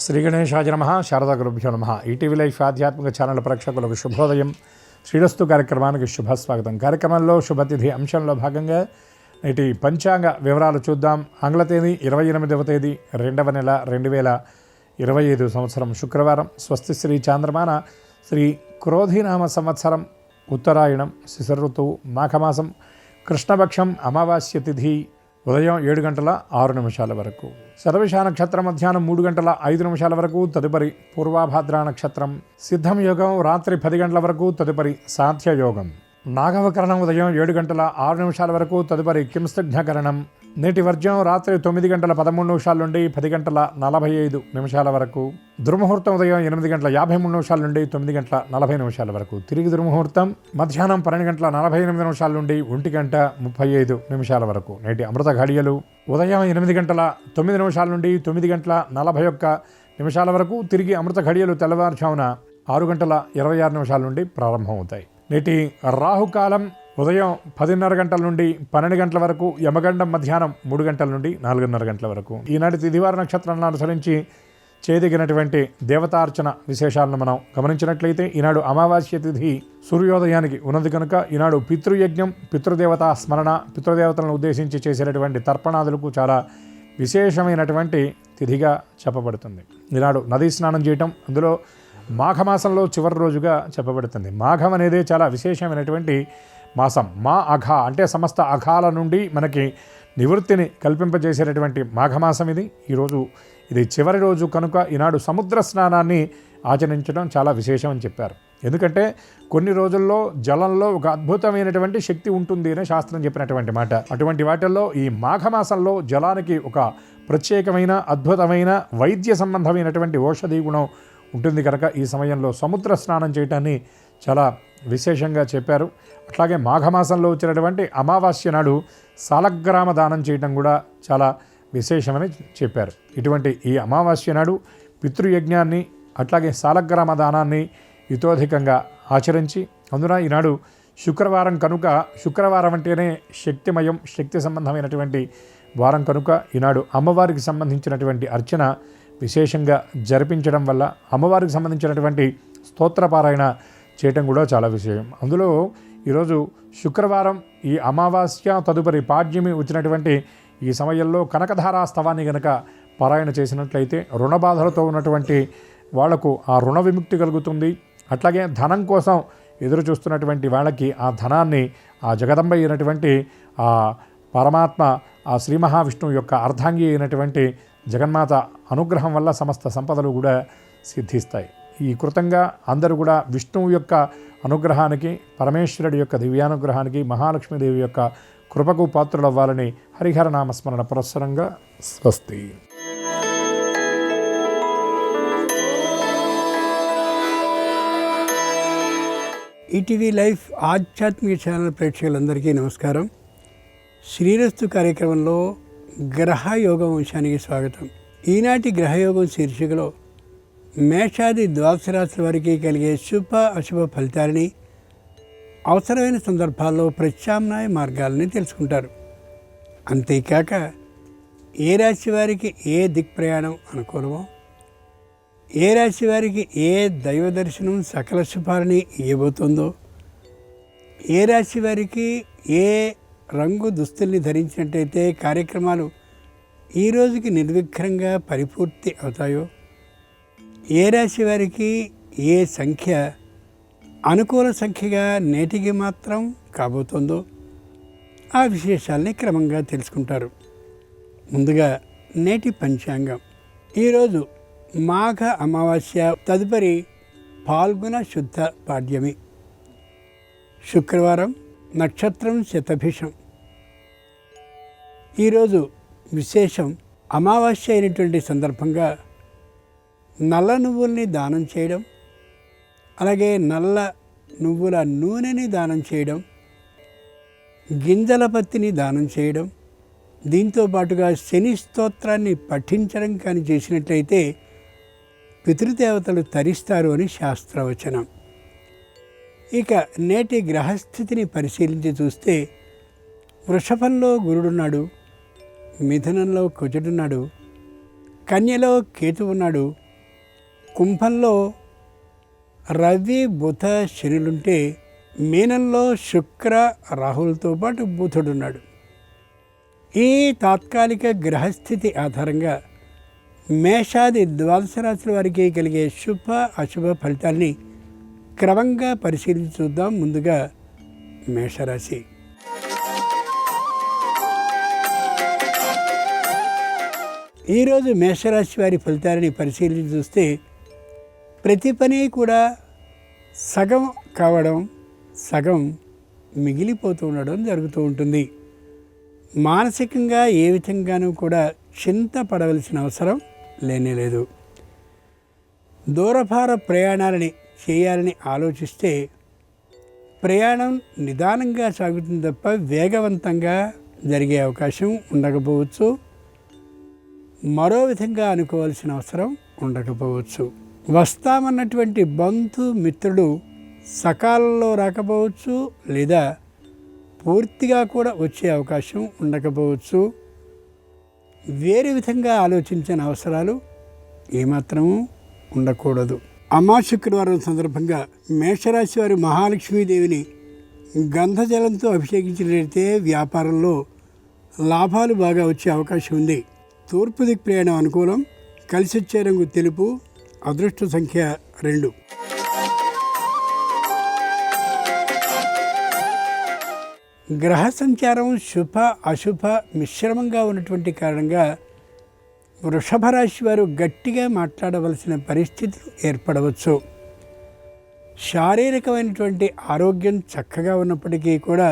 శ్రీ గణేశాయ నమః. శారదా గురుభ్యో నమః. ఈటీవీ లైఫ్ ఆధ్యాత్మిక ఛానల్ ప్రేక్షకులకు శుభోదయం. శ్రీరస్తు కార్యక్రమానికి శుభస్వాగతం. కార్యక్రమంలో శుభతిథి అంశంలో భాగంగా నేటి పంచాంగ వివరాలు చూద్దాం. ఆంగ్ల తేదీ 28వ తేదీ 2వ నెల 2025 సంవత్సరం శుక్రవారం. స్వస్తి శ్రీ చాంద్రమాన శ్రీ క్రోధినామ సంవత్సరం ఉత్తరాయణం శిశిర ఋతువు మాఘమాసం కృష్ణపక్షం అమావాస్య తిథి ఉదయం 7:06 వరకు. శతభిష నక్షత్రం మధ్యాహ్నం 3:05 వరకు. తదుపరి పూర్వాభాద్ర నక్షత్రం. సిద్ధం యోగం రాత్రి 10 గంటల వరకు. తదుపరి సాధ్య యోగం. నాగవకరణం ఉదయం 7:06 వరకు. తదుపరి కింస్నిగ్ధకరణం. నేటి వర్జ్యం రాత్రి 9:13 నుండి 10:45 వరకు. దుర్ముహూర్తం ఉదయం 8:53 నుండి 9:40 వరకు. తిరిగి దుర్ముహూర్తం మధ్యాహ్నం 12:48 నుండి 1:35 వరకు. నేటి అమృత ఘడియలు ఉదయం 8:09 నుండి 9:41 వరకు. తిరిగి అమృత ఘడియలు తెల్లవారుజామున 6:26 నుండి ప్రారంభమవుతాయి. నేటి రాహుకాలం ఉదయం 10:30 గంటల నుండి 12 గంటల వరకు. యమగండం మధ్యాహ్నం 3 గంటల నుండి 4:30 గంటల వరకు. ఈనాటి తిథివార నక్షత్రాలను అనుసరించి చేదిగినటువంటి దేవతార్చన విశేషాలను మనం గమనించినట్లయితే, ఈనాడు అమావాస్య తిథి సూర్యోదయానికి ఉన్నది కనుక ఈనాడు పితృయజ్ఞం, పితృదేవతా స్మరణ, పితృదేవతలను ఉద్దేశించి చేసేటటువంటి తర్పణాదులకు చాలా విశేషమైనటువంటి తిథిగా చెప్పబడుతుంది. ఈనాడు నదీ స్నానం చేయటం, అందులో మాఘమాసంలో చివరి రోజుగా చెప్పబడుతుంది. మాఘం అనేది చాలా విశేషమైనటువంటి మాసం. మా అఘ అంటే సమస్త అఘాల నుండి మనకి నివృత్తిని కల్పింపజేసేటటువంటి మాఘమాసం ఇది. ఈరోజు ఇది చివరి రోజు కనుక ఈనాడు సముద్ర స్నానాన్ని ఆచరించడం చాలా విశేషం అని చెప్పారు. ఎందుకంటే కొన్ని రోజుల్లో జలంలో ఒక అద్భుతమైనటువంటి శక్తి ఉంటుంది అని శాస్త్రం చెప్పినటువంటి మాట. అటువంటి వాటిల్లో ఈ మాఘమాసంలో జలానికి ఒక ప్రత్యేకమైన అద్భుతమైన వైద్య సంబంధమైనటువంటి ఔషధి గుణం ఉంటుంది కనుక ఈ సమయంలో సముద్ర స్నానం చేయటాన్ని చాలా విశేషంగా చెప్పారు. అట్లాగే మాఘమాసంలో వచ్చినటువంటి అమావాస్య నాడు సాలగ్రామ దానం చేయటం కూడా చాలా విశేషమని చెప్పారు. ఇటువంటి ఈ అమావాస్య నాడు పితృయజ్ఞాన్ని అట్లాగే సాలగ్రామ దానాన్ని ఇతోధికంగా ఆచరించి, అందున ఈనాడు శుక్రవారం కనుక, శుక్రవారం అంటేనే శక్తిమయం, శక్తి సంబంధమైనటువంటి వారం కనుక ఈనాడు అమ్మవారికి సంబంధించినటువంటి అర్చన విశేషంగా జరిపించడం వల్ల అమ్మవారికి సంబంధించినటువంటి స్తోత్రపారాయణ చేయటం కూడా చాలా విశేషం. అందులో ఈరోజు శుక్రవారం ఈ అమావాస్య తదుపరి పాడ్యమి వచ్చినటువంటి ఈ సమయంలో కనకధారా స్తవాన్ని గనక పారాయణ చేసినట్లయితే రుణబాధలతో ఉన్నటువంటి వాళ్లకు ఆ రుణ విముక్తి కలుగుతుంది. అట్లాగే ధనం కోసం ఎదురు చూస్తున్నటువంటి వాళ్ళకి ఆ ధనాన్ని ఆ జగదంబ అయినటువంటి ఆ పరమాత్మ, ఆ శ్రీ మహావిష్ణువు యొక్క అర్ధాంగి అయినటువంటి జగన్మాత అనుగ్రహం వల్ల సమస్త సంపదలు కూడా సిద్ధిస్తాయి. ఈ కృతంగా అందరూ కూడా విష్ణువు యొక్క అనుగ్రహానికి, పరమేశ్వరుడి యొక్క దివ్యానుగ్రహానికి, మహాలక్ష్మీదేవి యొక్క కృపకు పాత్రులు అవ్వాలని హరిహర నామస్మరణ పురస్సరంగా స్వస్తి. ఈటీవీ లైఫ్ ఆధ్యాత్మిక ఛానల్ ప్రేక్షకులందరికీ నమస్కారం. శ్రీరస్తు కార్యక్రమంలో గ్రహయోగం అంశానికి స్వాగతం. ఈనాటి గ్రహయోగం శీర్షికలో మేషాది ద్వాదశ రాశుల వారికి కలిగే శుభ అశుభ ఫలితాలని, అవసరమైన సందర్భాల్లో ప్రత్యామ్నాయ మార్గాలని తెలుసుకుంటారు. అంతేకాక ఏ రాశి వారికి ఏ దిక్ప్రయాణం అనుకూలమో, ఏ రాశి వారికి ఏ దైవ దర్శనం సకల శుభాలని ఇవ్వబోతుందో, ఏ రాశి వారికి ఏ రంగు దుస్తుల్ని ధరించినట్టయితే కార్యక్రమాలు ఈ రోజుకి నిర్విఘ్నంగా పరిపూర్తి అవుతాయో, ఏ రాశి వారికి ఏ సంఖ్య అనుకూల సంఖ్యగా నేటికి మాత్రం కాబోతుందో ఆ విశేషాలని క్రమంగా తెలుసుకుంటారు. ముందుగా నేటి పంచాంగం. ఈరోజు మాఘ అమావాస్య తదుపరి పాల్గొన శుద్ధ పాడ్యమి. శుక్రవారం, నక్షత్రం శతభిషం. ఈరోజు విశేషం అమావాస్య అయినటువంటి సందర్భంగా నల్ల నువ్వుల్ని దానం చేయడం, అలాగే నల్ల నువ్వుల నూనెని దానం చేయడం, గింజల పత్తిని దానం చేయడం, దీంతో పాటుగా శని స్తోత్రాన్ని పఠించడం కానీ చేసినట్లయితే పితృదేవతలు తరిస్తారు అని శాస్త్రవచనం. ఇక నేటి గ్రహస్థితిని పరిశీలించి చూస్తే వృషభంలో గురుడున్నాడు, మిథునంలో కుజుడున్నాడు, కన్యలో కేతు ఉన్నాడు, కుంభంలో రవి బుధ శనులుంటే మీనంలో శుక్ర రాహులతో పాటు బుధుడున్నాడు. ఈ తాత్కాలిక గ్రహస్థితి ఆధారంగా మేషాది ద్వాదశ రాశుల వారికి కలిగే శుభ అశుభ ఫలితాల్ని క్రమంగా పరిశీలించి చూద్దాం. ముందుగా మేషరాశి. ఈరోజు మేషరాశి వారి ఫలితాలని పరిశీలించి చూస్తే ప్రతి పని కూడా సగం కావడం, సగం మిగిలిపోతూ ఉండడం జరుగుతూ ఉంటుంది. మానసికంగా ఏ విధంగానూ కూడా చింత పడవలసిన అవసరం లేనేలేదు. దూరభార ప్రయాణాలని చేయాలని ఆలోచిస్తే ప్రయాణం నిదానంగా సాగుతుంది తప్ప వేగవంతంగా జరిగే అవకాశం ఉండకపోవచ్చు. మరో విధంగా అనుకోవాల్సిన అవసరం ఉండకపోవచ్చు. వస్తామన్నటువంటి బంధు మిత్రుడు సకాలంలో రాకపోవచ్చు, లేదా పూర్తిగా కూడా వచ్చే అవకాశం ఉండకపోవచ్చు. వేరే విధంగా ఆలోచించిన అవసరాలు ఏమాత్రమూ ఉండకూడదు. అమ్మా శుక్రవారం సందర్భంగా మేషరాశి వారి మహాలక్ష్మీదేవిని గంధజలంతో అభిషేకించినట్లయితే వ్యాపారంలో లాభాలు బాగా వచ్చే అవకాశం ఉంది. తూర్పు దిక్కు ప్రయాణం అనుకూలం. కలిసి వచ్చే రంగు తెలుపు. అదృష్ట సంఖ్య 2. గ్రహ సంచారం శుభ అశుభ మిశ్రమంగా ఉన్నటువంటి కారణంగా వృషభ రాశి వారు గట్టిగా మాట్లాడవలసిన పరిస్థితులు ఏర్పడవచ్చు. శారీరకమైనటువంటి ఆరోగ్యం చక్కగా ఉన్నప్పటికీ కూడా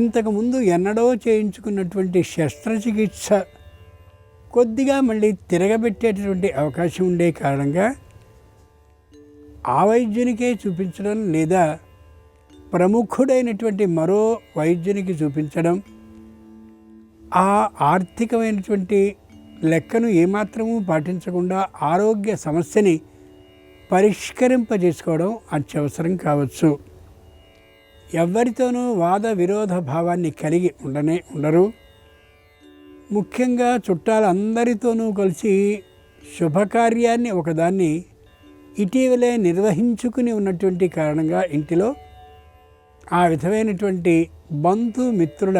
ఇంతకుముందు ఎన్నడో చేయించుకున్నటువంటి శస్త్రచికిత్స కొద్దిగా మళ్ళీ తిరగబెట్టేటటువంటి అవకాశం ఉండే కారణంగా ఆ వైద్యునికే చూపించడం, లేదా ప్రముఖుడైనటువంటి మరో వైద్యునికి చూపించడం, ఆ ఆర్థికమైనటువంటి లెక్కను ఏమాత్రమూ పాటించకుండా ఆరోగ్య సమస్యని పరిష్కరింపజేసుకోవడం అత్యవసరం కావచ్చు. ఎవరితోనూ వాద విరోధ భావాన్ని కలిగి ఉండరు. ముఖ్యంగా చుట్టాలందరితోనూ కలిసి శుభకార్యాన్ని ఒకదాన్ని ఇటీవలే నిర్వహించుకుని ఉన్నటువంటి కారణంగా ఇంటిలో ఆ విధమైనటువంటి బంధుమిత్రుల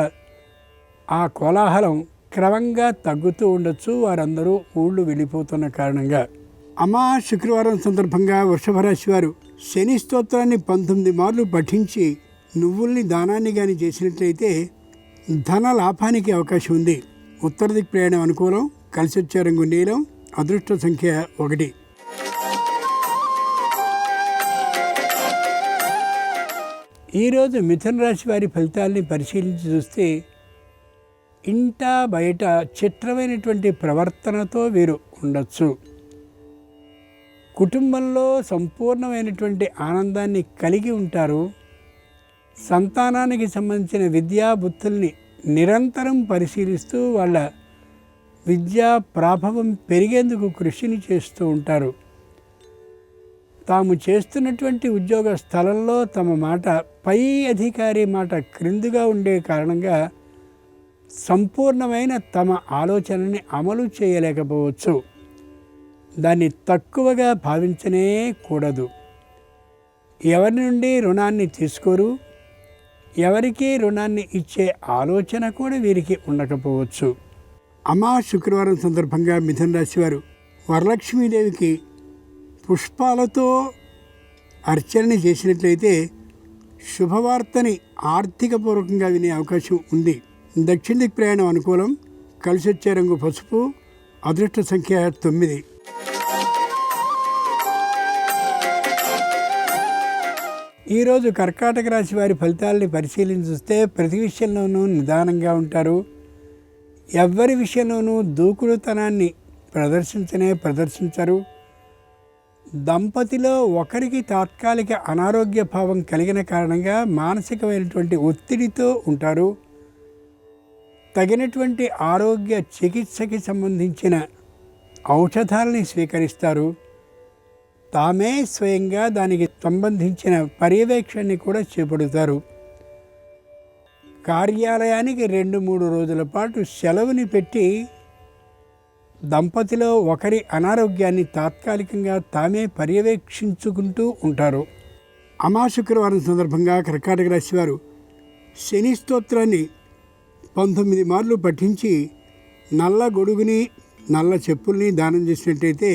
ఆ కోలాహలం క్రమంగా తగ్గుతూ ఉండొచ్చు. వారందరూ ఊళ్ళు వెళ్ళిపోతున్న కారణంగా. అమ్మా శుక్రవారం సందర్భంగా వృషభ రాశి వారు శని స్తోత్రాన్ని 19 మార్లు పఠించి నువ్వుల్ని దానాన్ని కానీ చేసినట్లయితే ధన లాభానికి అవకాశం ఉంది. ఉత్తర దిక్కు ప్రయాణం అనుకూలం. కలిసి వచ్చే రంగు నీలం. అదృష్ట సంఖ్య 1. ఈరోజు మిథున రాశి వారి ఫలితాలని పరిశీలించి చూస్తే ఇంటా బయట చిత్రమైనటువంటి ప్రవర్తనతో వీరు ఉండొచ్చు. కుటుంబంలో సంపూర్ణమైనటువంటి ఆనందాన్ని కలిగి ఉంటారు. సంతానానికి సంబంధించిన విద్యా బుద్ధుల్ని నిరంతరం పరిశీలిస్తూ వాళ్ళ విద్యా ప్రాభవం పెరిగేందుకు కృషిని చేస్తూ ఉంటారు. తాము చేస్తున్నటువంటి ఉద్యోగ స్థలంలో తమ మాట పై అధికారి మాట క్రిందుగా ఉండే కారణంగా సంపూర్ణమైన తమ ఆలోచనని అమలు చేయలేకపోవచ్చు. దాన్ని తక్కువగా భావించనే కూడదు. ఎవరి నుండి రుణాన్ని తీసుకోరు. ఎవరికి రుణాన్ని ఇచ్చే ఆలోచన కూడా వీరికి ఉండకపోవచ్చు. అమ్మా శుక్రవారం సందర్భంగా మిథున రాశి వారు వరలక్ష్మీదేవికి పుష్పాలతో అర్చన చేసినట్లయితే శుభవార్తని ఆర్థికపూర్వకంగా వినే అవకాశం ఉంది. దక్షిణ దిక్కు ప్రయాణం అనుకూలం. కలిసి వచ్చే రంగు పసుపు. అదృష్ట సంఖ్య 9. ఈరోజు కర్కాటక రాశి వారి ఫలితాలని పరిశీలించి చూస్తే ప్రతి విషయంలోనూ నిదానంగా ఉంటారు. ఎవ్వరి విషయంలోనూ దూకుడుతనాన్ని ప్రదర్శించరు. దంపతిలో ఒకరికి తాత్కాలిక అనారోగ్య భావం కలిగిన కారణంగా మానసికమైనటువంటి ఒత్తిడితో ఉంటారు. తగినటువంటి ఆరోగ్య చికిత్సకి సంబంధించిన ఔషధాలని స్వీకరిస్తారు. తామే స్వయంగా దానికి సంబంధించిన పర్యవేక్షణని కూడా చేపడతారు. కార్యాలయానికి 2-3 రోజుల పాటు సెలవుని పెట్టి దంపతిలో ఒకరి అనారోగ్యాన్ని తాత్కాలికంగా తామే పర్యవేక్షించుకుంటూ ఉంటారు. అమాశుక్రవారం సందర్భంగా కర్కాటక రాశి వారు శని స్తోత్రాన్ని 19 మార్లు పఠించి నల్ల గొడుగుని నల్ల చెప్పుల్ని దానం చేసినట్టయితే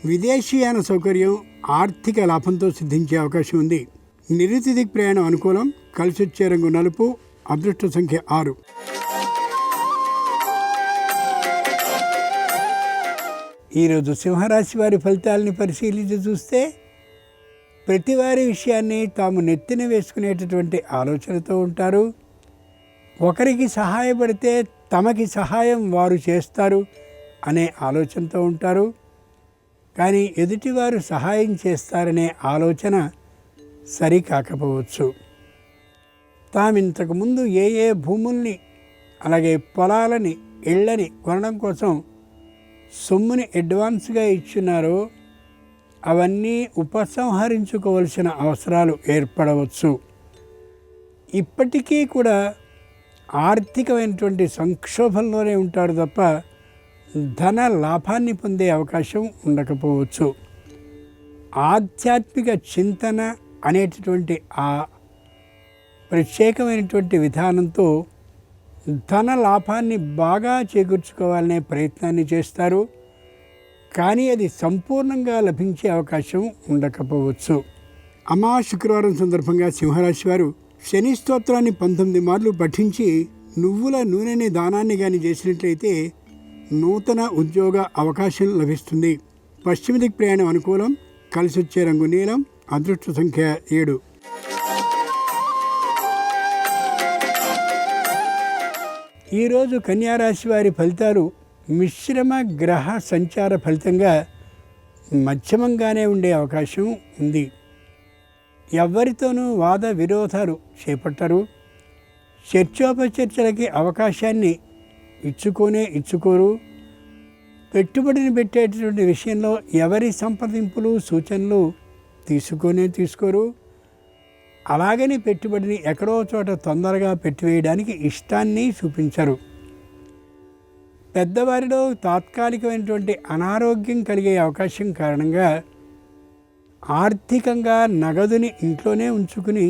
విదేశీయాన సౌకర్యం ఆర్థిక లాభంతో సిద్ధించే అవకాశం ఉంది. నిరుతి దిక్ ప్రయాణం అనుకూలం. కలిసొచ్చే రంగు నలుపు. అదృష్ట సంఖ్య 6. ఈరోజు సింహరాశి వారి ఫలితాలని పరిశీలించి చూస్తే ప్రతి వారి విషయాన్ని తాము నెత్తిన వేసుకునేటటువంటి ఆలోచనతో ఉంటారు. ఒకరికి సహాయపడితే తమకి సహాయం వారు చేస్తారు అనే ఆలోచనతో ఉంటారు. కానీ ఎదుటివారు సహాయం చేస్తారనే ఆలోచన సరికాకపోవచ్చు. తామింతకుముందు ఏ భూముల్ని అలాగే పొలాలని ఇళ్ళని కొనడం కోసం సొమ్ముని అడ్వాన్స్గా ఇచ్చున్నారో అవన్నీ ఉపసంహరించుకోవలసిన అవసరాలు ఏర్పడవచ్చు. ఇప్పటికీ కూడా ఆర్థికమైనటువంటి సంక్షోభంలోనే ఉంటారు తప్ప ధన లాభాన్ని పొందే అవకాశం ఉండకపోవచ్చు. ఆధ్యాత్మిక చింతన అనేటటువంటి ఆ ప్రత్యేకమైనటువంటి విధానంతో ధన లాభాన్ని బాగా చేకూర్చుకోవాలనే ప్రయత్నాన్ని చేస్తారు. కానీ అది సంపూర్ణంగా లభించే అవకాశం ఉండకపోవచ్చు. శుక్రవారం సందర్భంగా సింహరాశి వారు శని స్తోత్రాన్ని 19 మార్లు పఠించి నువ్వుల నూనెని దానాన్ని కానీ చేసినట్లయితే నూతన ఉద్యోగ అవకాశం లభిస్తుంది. పశ్చిమ దిక్ ప్రయాణం అనుకూలం. కలిసొచ్చే రంగు నీలం. అదృష్ట సంఖ్య 7. ఈరోజు కన్యారాశి వారి ఫలితాలు మిశ్రమ గ్రహ సంచార ఫలితంగా మధ్యమంగానే ఉండే అవకాశం ఉంది. ఎవరితోనూ వాద విరోధాలు చేపట్టరు. చర్చోపచర్చలకి అవకాశాన్ని ఇచ్చుకోరు. పెట్టుబడిని పెట్టేటటువంటి విషయంలో ఎవరి సంప్రదింపులు సూచనలు తీసుకోరు. అలాగని పెట్టుబడిని ఎక్కడో చోట తొందరగా పెట్టివేయడానికి ఇష్టాన్ని చూపించరు. పెద్దవారిలో తాత్కాలికమైనటువంటి అనారోగ్యం కలిగే అవకాశం కారణంగా ఆర్థికంగా నగదుని ఇంట్లోనే ఉంచుకుని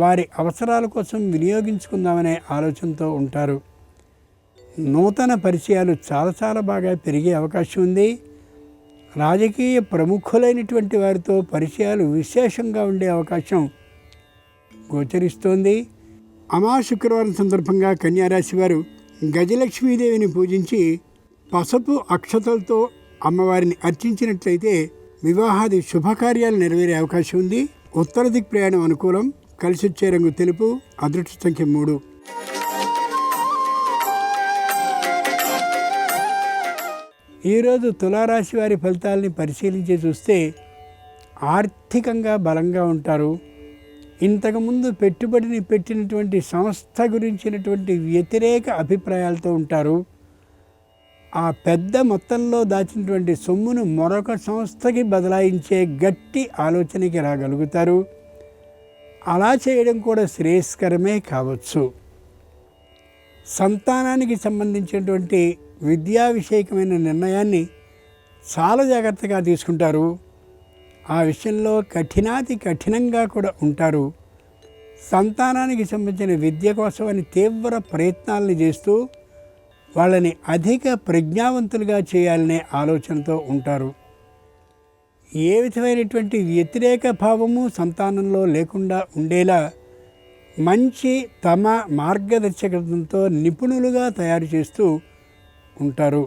వారి అవసరాల కోసం వినియోగించుకుందామనే ఆలోచనతో ఉంటారు. నూతన పరిచయాలు చాలా బాగా పెరిగే అవకాశం ఉంది. రాజకీయ ప్రముఖులైనటువంటి వారితో పరిచయాలు విశేషంగా ఉండే అవకాశం గోచరిస్తోంది. శుక్రవారం సందర్భంగా కన్యారాశి వారు గజలక్ష్మీదేవిని పూజించి పసుపు అక్షతలతో అమ్మవారిని అర్చించినట్లయితే వివాహాది శుభకార్యాలు నెరవేరే అవకాశం ఉంది. ఉత్తర దిక్ ప్రయాణం అనుకూలం. కలిసొచ్చే రంగు తెలుపు. అదృష్ట సంఖ్య 3. ఈరోజు తులారాశి వారి ఫలితాలని పరిశీలించి చూస్తే ఆర్థికంగా బలంగా ఉంటారు. ఇంతకుముందు పెట్టుబడిని పెట్టినటువంటి సంస్థ గురించినటువంటి వ్యతిరేక అభిప్రాయాలతో ఉంటారు. ఆ పెద్ద మొత్తంలో దాచినటువంటి సొమ్మును మరొక సంస్థకి బదలాయించే గట్టి ఆలోచనకి రాగలుగుతారు. అలా చేయడం కూడా శ్రేయస్కరమే కావచ్చు. సంతానానికి సంబంధించినటువంటి విద్యా విషయకమైన నిర్ణయాన్ని చాలా జాగ్రత్తగా తీసుకుంటారు. ఆ విషయంలో కఠినంగా కూడా ఉంటారు. సంతానానికి సంబంధించిన విద్య కోసమని తీవ్ర ప్రయత్నాలను చేస్తూ వాళ్ళని అధిక ప్రజ్ఞావంతులుగా చేయాలనే ఆలోచనతో ఉంటారు. ఏ విధమైనటువంటి వ్యతిరేక భావము సంతానంలో లేకుండా ఉండేలా మంచి తమ మార్గదర్శకత్వంతో నిపుణులుగా తయారు చేస్తూ ఉంటారు.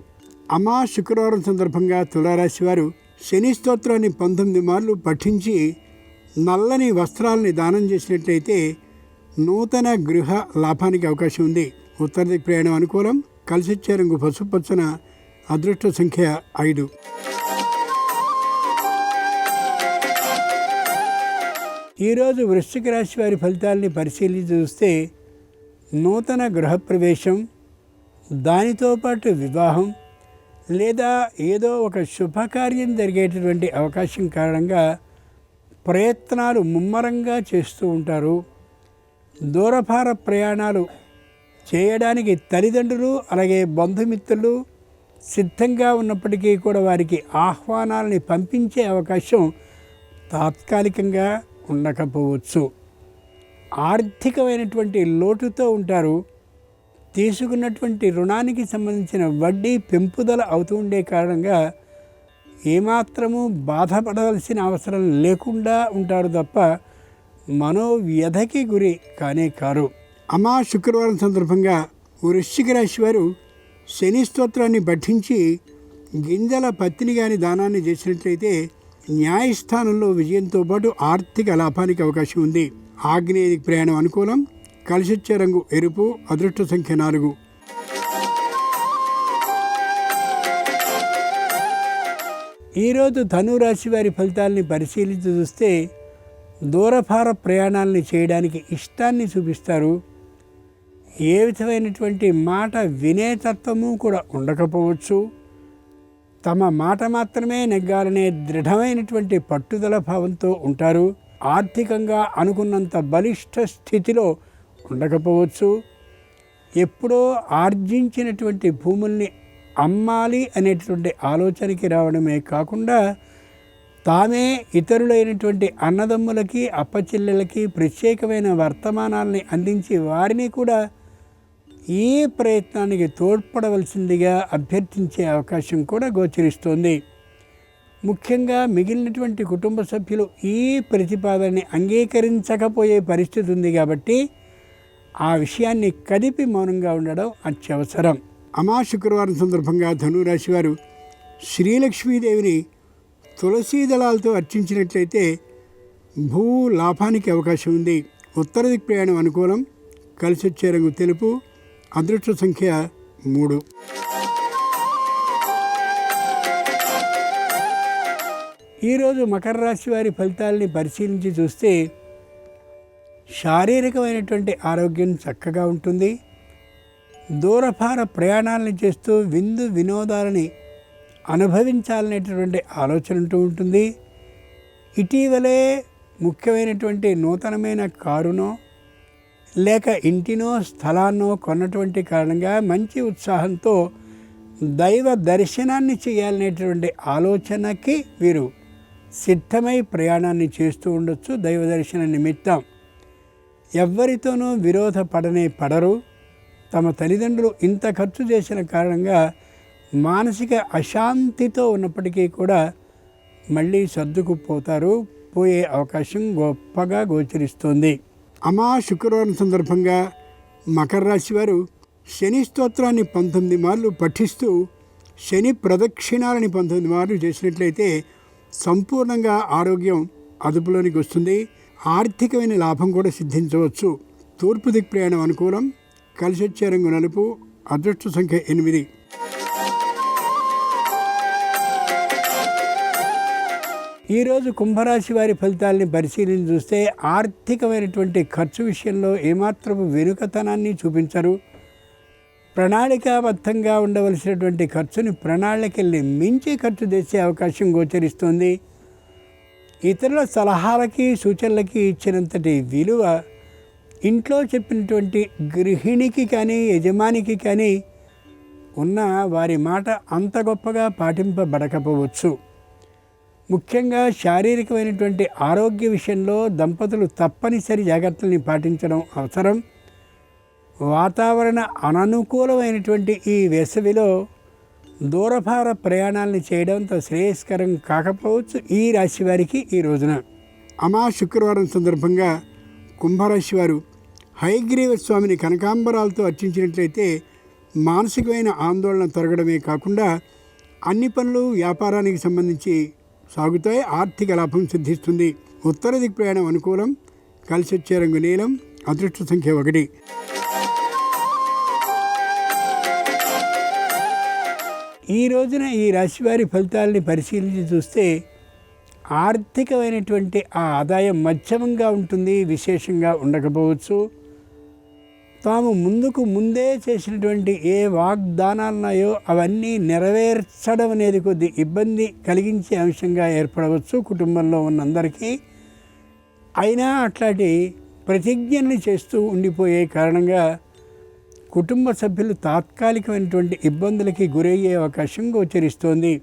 శుక్రవారం సందర్భంగా తులారాశి వారు శని స్తోత్రాన్ని 19 మార్లు పఠించి నల్లని వస్త్రాలని దానం చేసినట్లయితే నూతన గృహ లాభానికి అవకాశం ఉంది. ఉత్తర దిక్ ప్రయాణం అనుకూలం. కలిసొచ్చే రంగు పసుపచ్చన. అదృష్ట సంఖ్య 5. ఈరోజు వృశ్చిక రాశి వారి ఫలితాలని పరిశీలించి చూస్తే నూతన గృహప్రవేశం, దానితో పాటు వివాహం లేదా ఏదో ఒక శుభకార్యం జరిగేటటువంటి అవకాశం కారణంగా ప్రయత్నాలు ముమ్మరంగా చేస్తూ ఉంటారు. దూరభార ప్రయాణాలు చేయడానికి తల్లిదండ్రులు అలాగే బంధుమిత్రులు సిద్ధంగా ఉన్నప్పటికీ కూడా వారికి ఆహ్వానాలని పంపించే అవకాశం తాత్కాలికంగా ఉండకపోవచ్చు. ఆర్థికమైనటువంటి లోటుతో ఉంటారు. తీసుకున్నటువంటి రుణానికి సంబంధించిన వడ్డీ పెంపుదల అవుతూ ఉండే కారణంగా ఏమాత్రము బాధపడవలసిన అవసరం లేకుండా ఉంటారు తప్ప మనోవ్యధకి గురి కానే కారు. అమా శుక్రవారం సందర్భంగా వృశ్చిక రాశి వారు శని స్తోత్రాన్ని పఠించి గింజల పత్తిని గాని దానాన్ని చేసినట్లయితే న్యాయస్థానంలో విజయంతో పాటు ఆర్థిక లాభానికి అవకాశం ఉంది. ఆగ్నేయ ప్రయాణం అనుకూలం. కలిసొచ్చే రంగు ఎరుపు. అదృష్ట సంఖ్య 4. ఈరోజు ధనురాశి వారి ఫలితాలని పరిశీలించి చూస్తే దూరభార ప్రయాణాలని చేయడానికి ఇష్టాన్ని చూపిస్తారు. ఏ విధమైనటువంటి మాట వినేతత్వము కూడా ఉండకపోవచ్చు. తమ మాట మాత్రమే నెగ్గాలనే దృఢమైనటువంటి పట్టుదల భావంతో ఉంటారు. ఆర్థికంగా అనుకున్నంత బలిష్ట స్థితిలో ఉండకపోవచ్చు. ఎప్పుడో ఆర్జించినటువంటి భూముల్ని అమ్మాలి అనేటువంటి ఆలోచనకి రావడమే కాకుండా తామే ఇతరులైనటువంటి అన్నదమ్ములకి అప్పచెల్లెలకి ప్రత్యేకమైన వర్తమానాలని అందించి వారిని కూడా ఈ ప్రయత్నానికి తోడ్పడవలసిందిగా అభ్యర్థించే అవకాశం కూడా గోచరిస్తోంది. ముఖ్యంగా మిగిలినటువంటి కుటుంబ సభ్యులు ఈ ప్రతిపాదనని అంగీకరించకపోయే పరిస్థితి ఉంది కాబట్టి ఆ విషయాన్ని కదిపి మౌనంగా ఉండడం అత్యవసరం. అమా శుక్రవారం సందర్భంగా ధనురాశి వారు శ్రీలక్ష్మీదేవిని తులసీ దళాలతో అర్చించినట్లయితే భూ లాభానికి అవకాశం ఉంది. ఉత్తర దిక్ ప్రయాణం అనుకూలం. కలిసొచ్చే రంగు తెలుపు. అదృష్ట సంఖ్య 3. ఈరోజు మకర రాశి వారి ఫలితాలని పరిశీలించి చూస్తే శారీరకమైనటువంటి ఆరోగ్యం చక్కగా ఉంటుంది. దూరభార ప్రయాణాలను చేస్తూ విందు వినోదాలని అనుభవించాలనేటటువంటి ఆలోచన ఉంటూ ఉంటుంది. ఇటీవలే ముఖ్యమైనటువంటి నూతనమైన కారునో లేక ఇంటినో స్థలాన్నో కొన్నటువంటి కారణంగా మంచి ఉత్సాహంతో దైవ దర్శనాన్ని చేయాలనేటువంటి ఆలోచనకి వీరు సిద్ధమై ప్రయాణాన్ని చేస్తూ ఉండొచ్చు. దైవ దర్శన నిమిత్తం ఎవ్వరితోనూ విరోధ పడరు. తమ తల్లిదండ్రులు ఇంత ఖర్చు చేసిన కారణంగా మానసిక అశాంతితో ఉన్నప్పటికీ కూడా మళ్ళీ సర్దుకుపోతారు. పోయే అవకాశం గొప్పగా గోచరిస్తుంది. అమా శుక్రవారం సందర్భంగా మకర రాశి వారు శని స్తోత్రాన్ని 19 మార్లు పఠిస్తూ శని ప్రదక్షిణాలని 19 మార్లు చేసినట్లయితే సంపూర్ణంగా ఆరోగ్యం అదుపులోనికి వస్తుంది. ఆర్థికమైన లాభం కూడా సిద్ధించవచ్చు. తూర్పు దిక్ ప్రయాణం అనుకూలం. కలిసొచ్చే రంగు నలుపు. అదృష్ట సంఖ్య 8. ఈరోజు కుంభరాశి వారి ఫలితాలని పరిశీలించి చూస్తే ఆర్థికమైనటువంటి ఖర్చు విషయంలో ఏమాత్రము వెనుకతనాన్ని చూపించరు. ప్రణాళికాబద్ధంగా ఉండవలసినటువంటి ఖర్చుని ప్రణాళికల్ని మించి ఖర్చు చేసే అవకాశం గోచరిస్తుంది. ఇతరుల సలహాలకి సూచనలకి ఇచ్చినంతటి విలువ ఇంట్లో చెప్పినటువంటి గృహిణికి కానీ యజమానికి కానీ ఉన్న వారి మాట అంత గొప్పగా పాటింపబడకపోవచ్చు. ముఖ్యంగా శారీరకమైనటువంటి ఆరోగ్య విషయంలో దంపతులు తప్పనిసరి జాగ్రత్తల్ని పాటించడం అవసరం. వాతావరణ అననుకూలమైనటువంటి ఈ వేసవిలో దూరభార ప్రయాణాలను చేయడంతో శ్రేయస్కరం కాకపోవచ్చు ఈ రాశి వారికి ఈ రోజున. అమా శుక్రవారం సందర్భంగా కుంభరాశి వారు హయగ్రీవ స్వామిని కనకాంబరాలతో అర్చించినట్లయితే మానసికమైన ఆందోళన తొలగడమే కాకుండా అన్ని పనులు వ్యాపారానికి సంబంధించి సాగుతాయి. ఆర్థిక లాభం సిద్ధిస్తుంది. ఉత్తర దిక్ ప్రయాణం అనుకూలం. కలిసొచ్చే రంగు నీలం. అదృష్ట సంఖ్య 1. ఈ రోజున ఈ రాశివారి ఫలితాలని పరిశీలించి చూస్తే ఆర్థికమైనటువంటి ఆ ఆదాయం మధ్యమంగా ఉంటుంది. విశేషంగా ఉండకపోవచ్చు. తాము ముందే చేసినటువంటి ఏ వాగ్దానాలున్నాయో అవన్నీ నెరవేర్చడం అనేది కొద్ది ఇబ్బంది కలిగించే అంశంగా ఏర్పడవచ్చు కుటుంబంలో ఉన్నందరికీ. అయినా అట్లాంటి ప్రతిజ్ఞల్ని చేస్తూ ఉండిపోయే కారణంగా కుటుంబ సభ్యులు తాత్కాలికమైనటువంటి ఇబ్బందులకి గురయ్యే అవకాశం గోచరిస్తోంది.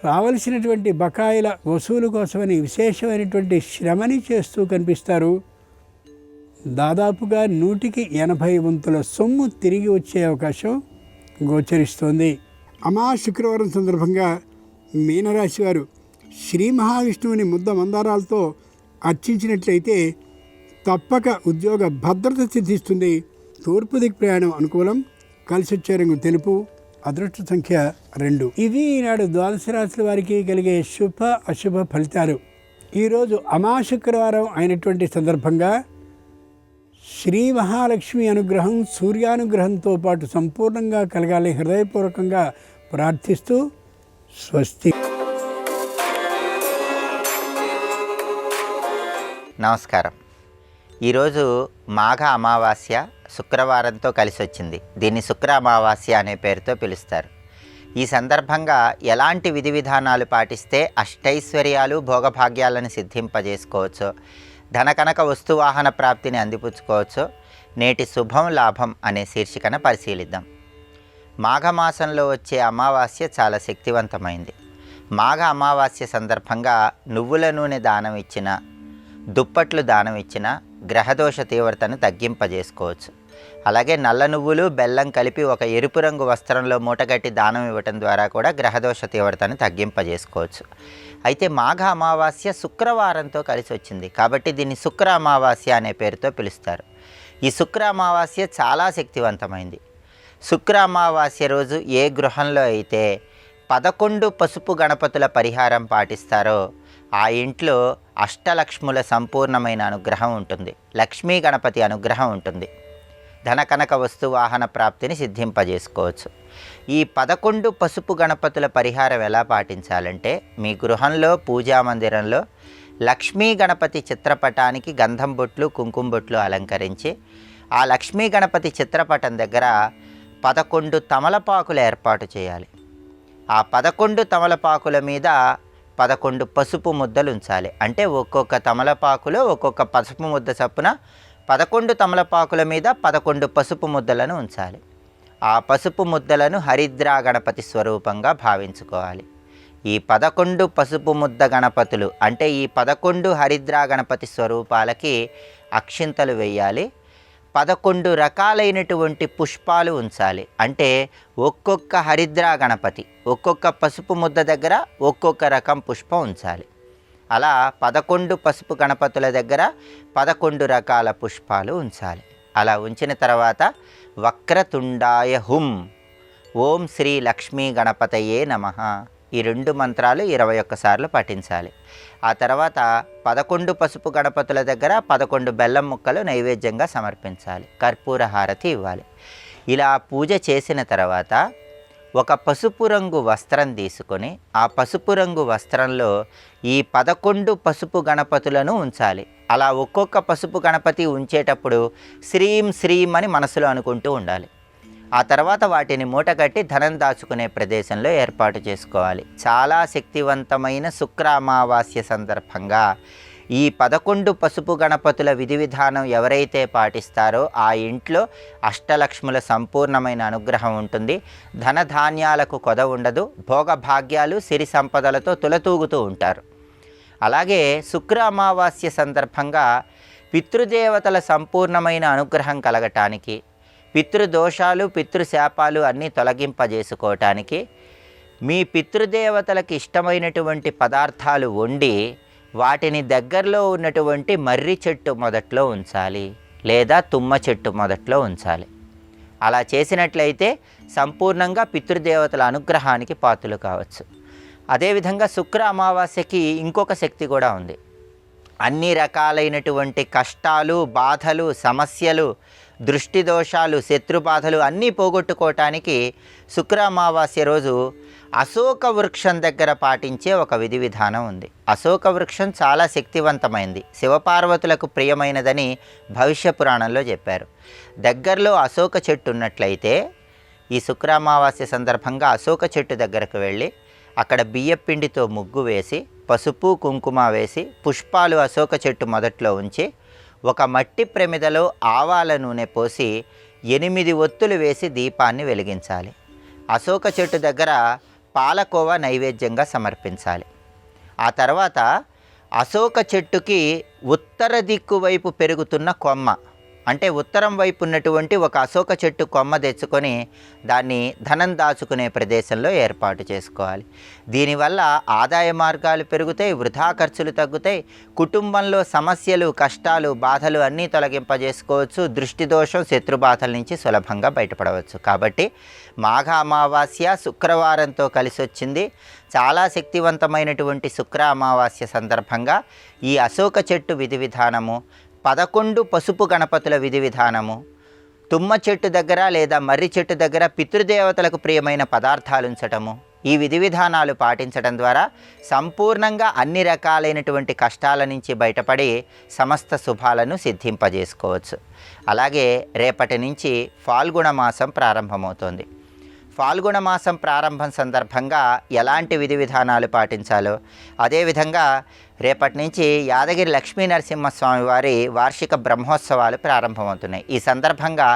రావలసినటువంటి బకాయిల వసూలు కోసమని విశేషమైనటువంటి శ్రమని చేస్తూ కనిపిస్తారు. దాదాపుగా 180 వంతుల సొమ్ము తిరిగి వచ్చే అవకాశం గోచరిస్తోంది. శుక్రవారం సందర్భంగా మీనరాశి వారు శ్రీ మహావిష్ణువుని ముద్ద మందారాలతో అర్చించినట్లయితే తప్పక ఉద్యోగ భద్రత సిద్ధిస్తుంది. తూర్పు దిక్కు ప్రయాణం అనుకూలం. కలిసి వచ్చే రంగు తెలుపు. అదృష్ట సంఖ్య 2. ఇవి ఈనాడు ద్వాదశ రాశుల వారికి కలిగే శుభ అశుభ ఫలితాలు. ఈరోజు శుక్రవారం అయినటువంటి సందర్భంగా శ్రీ మహాలక్ష్మి అనుగ్రహం సూర్యానుగ్రహంతో పాటు సంపూర్ణంగా కలగాలి హృదయపూర్వకంగా ప్రార్థిస్తూ స్వస్తి. నమస్కారం. ఈరోజు మాఘ అమావాస్య శుక్రవారంతో కలిసి వచ్చింది. దీన్ని శుక్ర అమావాస్య అనే పేరుతో పిలుస్తారు. ఈ సందర్భంగా ఎలాంటి విధి విధానాలు పాటిస్తే అష్టైశ్వర్యాలు భోగభాగ్యాలను సిద్ధింపజేసుకోవచ్చో, ధనకనక వస్తువాహన ప్రాప్తిని అందిపుచ్చుకోవచ్చో నేటి శుభం లాభం అనే శీర్షికన పరిశీలిద్దాం. మాఘమాసంలో వచ్చే అమావాస్య చాలా శక్తివంతమైంది. మాఘ అమావాస్య సందర్భంగా నువ్వుల నూనె దానం ఇచ్చిన, దుప్పట్లు దానం ఇచ్చిన గ్రహదోష తీవ్రతను తగ్గింపజేసుకోవచ్చు. అలాగే నల్ల నువ్వులు బెల్లం కలిపి ఒక ఎరుపు రంగు వస్త్రంలో మూటగట్టి దానం ఇవ్వటం ద్వారా కూడా గ్రహదోష తీవ్రతను తగ్గింపజేసుకోవచ్చు. అయితే మాఘ అమావాస్య శుక్రవారంతో కలిసి వచ్చింది కాబట్టి దీన్ని శుక్ర అమావాస్య అనే పేరుతో పిలుస్తారు. ఈ శుక్ర అమావాస్య చాలా శక్తివంతమైంది. శుక్ర అమావాస్య రోజు ఏ గృహంలో అయితే 11 పసుపు గణపతుల పరిహారం పాటిస్తారో ఆ ఇంట్లో అష్టలక్ష్ముల సంపూర్ణమైన అనుగ్రహం ఉంటుంది. లక్ష్మీ గణపతి అనుగ్రహం ఉంటుంది. ధనకనక వస్తువాహన ప్రాప్తిని సిద్ధింపజేసుకోవచ్చు. ఈ 11 పసుపు గణపతుల పరిహారం ఎలా పాటించాలంటే, మీ గృహంలో పూజా మందిరంలో లక్ష్మీ గణపతి చిత్రపటానికి గంధం బొట్లు కుంకుమ బొట్లు అలంకరించి ఆ లక్ష్మీ గణపతి చిత్రపటం దగ్గర 11 తమలపాకులు ఏర్పాటు చేయాలి. ఆ 11 తమలపాకుల మీద 11 పసుపు ముద్దలు ఉంచాలి. అంటే ఒక్కొక్క తమలపాకులో ఒక్కొక్క పసుపు ముద్ద చొప్పున 11 తమలపాకుల మీద 11 పసుపు ముద్దలను ఉంచాలి. ఆ పసుపు ముద్దలను హరిద్రా గణపతి స్వరూపంగా భావించుకోవాలి. ఈ 11 పసుపు ముద్ద గణపతులు అంటే ఈ 11 హరిద్రా గణపతి స్వరూపాలకి అక్షింతలు వేయాలి. 11 రకాలైనటువంటి పుష్పాలు ఉంచాలి. అంటే ఒక్కొక్క హరిద్రా గణపతి ఒక్కొక్క పసుపు ముద్ద దగ్గర ఒక్కొక్క రకం పుష్పం ఉంచాలి. అలా 11 పసుపు గణపతుల దగ్గర 11 రకాల పుష్పాలు ఉంచాలి. అలా ఉంచిన తర్వాత వక్రతుండాయ హుం ఓం శ్రీ లక్ష్మీ గణపతయే నమః ఈ 2 మంత్రాలు 21 సార్లు పఠించాలి. ఆ తర్వాత 11 పసుపు గణపతుల దగ్గర 11 బెల్లం ముక్కలు నైవేద్యంగా సమర్పించాలి. కర్పూర హారతి ఇవ్వాలి. ఇలా పూజ చేసిన తర్వాత ఒక పసుపు రంగు వస్త్రం తీసుకొని ఆ పసుపు రంగు వస్త్రంలో ఈ 11 పసుపు గణపతులను ఉంచాలి. అలా ఒక్కొక్క పసుపు గణపతి ఉంచేటప్పుడు శ్రీం శ్రీం అని మనసులో అనుకుంటూ ఉండాలి. ఆ తర్వాత వాటిని మూటగట్టి ధనం దాచుకునే ప్రదేశంలో ఏర్పాటు చేసుకోవాలి. చాలా శక్తివంతమైన శుక్ర అమావాస్య సందర్భంగా ఈ 11 పసుపు గణపతుల విధి విధానం ఎవరైతే పాటిస్తారో ఆ ఇంట్లో అష్టలక్ష్ముల సంపూర్ణమైన అనుగ్రహం ఉంటుంది. ధనధాన్యాలకు కొద ఉండదు. భోగభాగ్యాలు సిరి సంపదలతో తులతూగుతూ ఉంటారు. అలాగే శుక్ర అమావాస్య సందర్భంగా పితృదేవతల సంపూర్ణమైన అనుగ్రహం కలగటానికి, పితృదోషాలు పితృశాపాలు అన్నీ తొలగింపజేసుకోవటానికి మీ పితృదేవతలకు ఇష్టమైనటువంటి పదార్థాలు వండి వాటిని దగ్గరలో ఉన్నటువంటి మర్రి చెట్టు మొదట్లో ఉంచాలి లేదా తుమ్మ చెట్టు మొదట్లో ఉంచాలి. అలా చేసినట్లయితే సంపూర్ణంగా పితృదేవతల అనుగ్రహానికి పాత్రలు కావచ్చు. అదేవిధంగా శుక్ర అమావాస్యకి ఇంకొక శక్తి కూడా ఉంది. అన్ని రకాలైనటువంటి కష్టాలు, బాధలు, సమస్యలు, దృష్టి దోషాలు, శత్రుబాధలు అన్నీ పోగొట్టుకోవటానికి శుక్ర అమావాస్య రోజు అశోక వృక్షం దగ్గర పాటించే ఒక విధి విధానం ఉంది. అశోక వృక్షం చాలా శక్తివంతమైంది. శివపార్వతులకు ప్రియమైనదని భవిష్య పురాణంలో చెప్పారు. దగ్గరలో అశోక చెట్టు ఉన్నట్లయితే ఈ శుక్ర అమావాస్య సందర్భంగా అశోక చెట్టు దగ్గరకు వెళ్ళి అక్కడ బియ్యపిండితో ముగ్గు వేసి పసుపు కుంకుమ వేసి పుష్పాలు అశోక చెట్టు మొదట్లో ఉంచి ఒక మట్టి ప్రమిదలో ఆవాల నూనె పోసి 8 ఒత్తులు వేసి దీపాన్ని వెలిగించాలి. అశోక చెట్టు దగ్గర పాలకోవా నైవేద్యంగా సమర్పించాలి. ఆ తర్వాత అశోక చెట్టుకి ఉత్తర దిక్కు వైపు పెరుగుతున్న కొమ్మ, అంటే ఉత్తరం వైపు ఉన్నటువంటి ఒక అశోక చెట్టు కొమ్మ తెచ్చుకొని దాన్ని ధనం దాచుకునే ప్రదేశంలో ఏర్పాటు చేసుకోవాలి. దీనివల్ల ఆదాయ మార్గాలు పెరుగుతాయి, వృధా ఖర్చులు తగ్గుతాయి, కుటుంబంలో సమస్యలు, కష్టాలు, బాధలు అన్నీ తొలగింపజేసుకోవచ్చు, దృష్టి దోషం, శత్రుబాధల నుంచి సులభంగా బయటపడవచ్చు. కాబట్టి మాఘ అమావాస్య శుక్రవారంతో కలిసి వచ్చింది. చాలా శక్తివంతమైనటువంటి శుక్ర అమావాస్య సందర్భంగా ఈ అశోక చెట్టు విధి విధానము, 11 పసుపు గణపతుల విధి విధానము, తుమ్మ చెట్టు దగ్గర లేదా మర్రి చెట్టు దగ్గర పితృదేవతలకు ప్రియమైన పదార్థాలు ఉంచటము, ఈ విధి విధానాలు పాటించడం ద్వారా సంపూర్ణంగా అన్ని రకాలైనటువంటి కష్టాల నుంచి బయటపడి సమస్త శుభాలను సిద్ధింపజేసుకోవచ్చు. అలాగే రేపటి నుంచి ఫాల్గుణ మాసం ప్రారంభమవుతోంది. ఫాల్గుణ మాసం ప్రారంభం సందర్భంగా ఎలాంటి విధి విధానాలు పాటించాలో, అదేవిధంగా రేపటి నుంచి యాదగిరి లక్ష్మీ నరసింహస్వామి వారి వార్షిక బ్రహ్మోత్సవాలు ప్రారంభమవుతున్నాయి. ఈ సందర్భంగా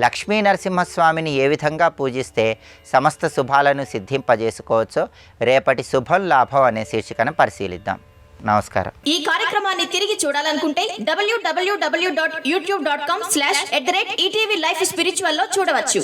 లక్ష్మీ నరసింహస్వామిని ఏ విధంగా పూజిస్తే సమస్త శుభాలను సిద్ధింపజేసుకోవచ్చో రేపటి శుభం లాభం అనే శీర్షికను పరిశీలిద్దాం. నమస్కారం. ఈ కార్యక్రమాన్ని తిరిగి చూడాలనుకుంటే www.youtube.com/ETV Life Spiritual లో చూడవచ్చు.